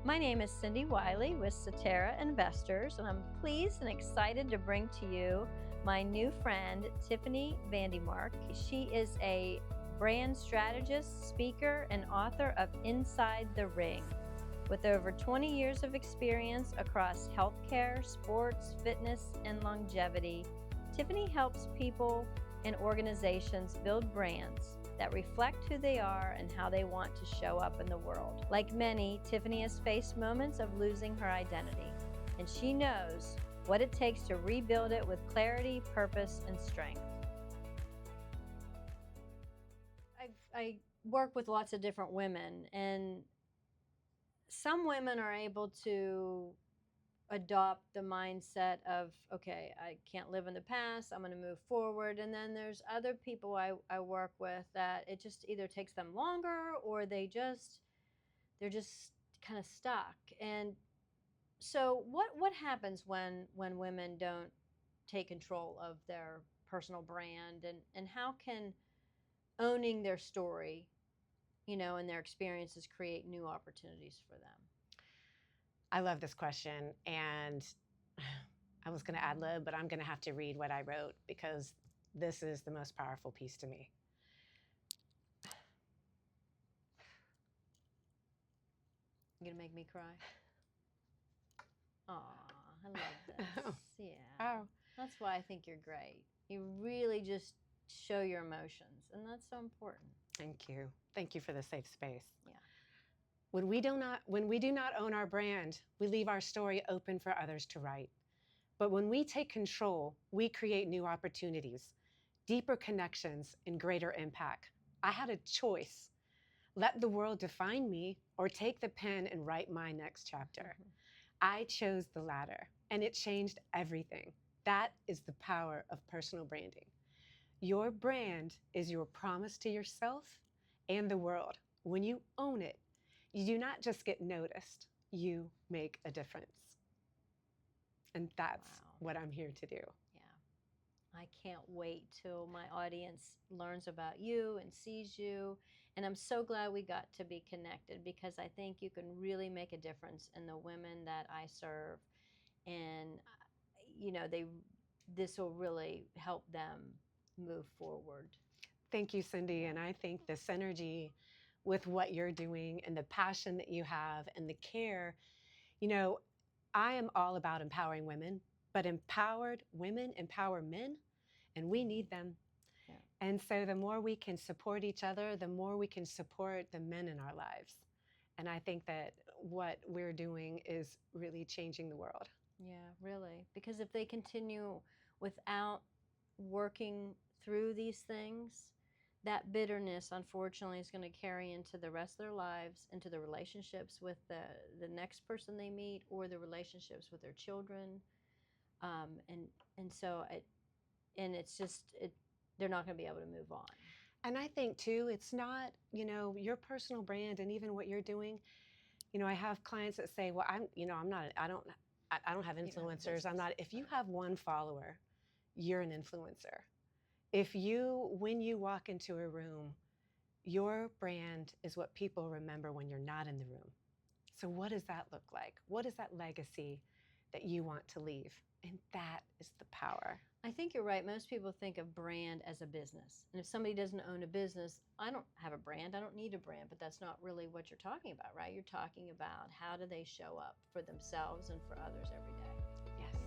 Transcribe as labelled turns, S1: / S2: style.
S1: My name is sindy.wylie with Cetera Investors, and I'm pleased and excited to bring to you my new friend, Tiffany VanDeMark. She is a brand strategist, speaker, and author of Inside the Ring. With over 20 years of experience across healthcare, sports, fitness, and longevity, Tiffany helps people and organizations build brands that reflect who they are and how they want to show up in the world. Like many, Tiffany has faced moments of losing her identity, and she knows what it takes to rebuild it with clarity, purpose, and strength. I work with lots of different women, and some women are able to adopt the mindset of, okay, I can't live in the past, I'm going to move forward. And then there's other people I work with that it just either takes them longer or they're just kind of stuck. And so what happens when women don't take control of their personal brand, and how can owning their story, and their experiences create new opportunities for them?
S2: I love this question, and I was going to ad lib, but I'm going to have to read what I wrote because this is the most powerful piece to me.
S1: You gonna make me cry? Aw, I love this. Yeah.
S2: Oh.
S1: That's why I think you're great. You really just show your emotions, and that's so important.
S2: Thank you. Thank you for the safe space.
S1: Yeah.
S2: When we do not own our brand, we leave our story open for others to write. But when we take control, we create new opportunities, deeper connections, and greater impact. I had a choice. Let the world define me or take the pen and write my next chapter. Mm-hmm. I chose the latter, and it changed everything. That is the power of personal branding. Your brand is your promise to yourself and the world. When you own it, you do not just get noticed, you make a difference. And that's what I'm here to do.
S1: Yeah. I can't wait till my audience learns about you and sees you. And I'm so glad we got to be connected, because I think you can really make a difference in the women that I serve. And, this will really help them move forward.
S2: Thank you, Cindy. And I think the synergy with what you're doing and the passion that you have and the care, I am all about empowering women, but empowered women empower men, and we need them. Yeah. And so the more we can support each other, the more we can support the men in our lives. And I think that what we're doing is really changing the world.
S1: Yeah, really. Because if they continue without working through these things, that bitterness, unfortunately, is going to carry into the rest of their lives, into the relationships with the next person they meet, or the relationships with their children. And so it's just, they're not going to be able to move on.
S2: And I think too, it's not, your personal brand and even what you're doing. I have clients that say, well, I don't have influencers. If you have one follower, you're an influencer. When you walk into a room, your brand is what people remember when you're not in the room. So what does that look like? What is that legacy that you want to leave? And that is the power.
S1: I think you're right. Most people think of brand as a business. And if somebody doesn't own a business, I don't have a brand, I don't need a brand, but that's not really what you're talking about, right? You're talking about how do they show up for themselves and for others every day.
S2: Yes.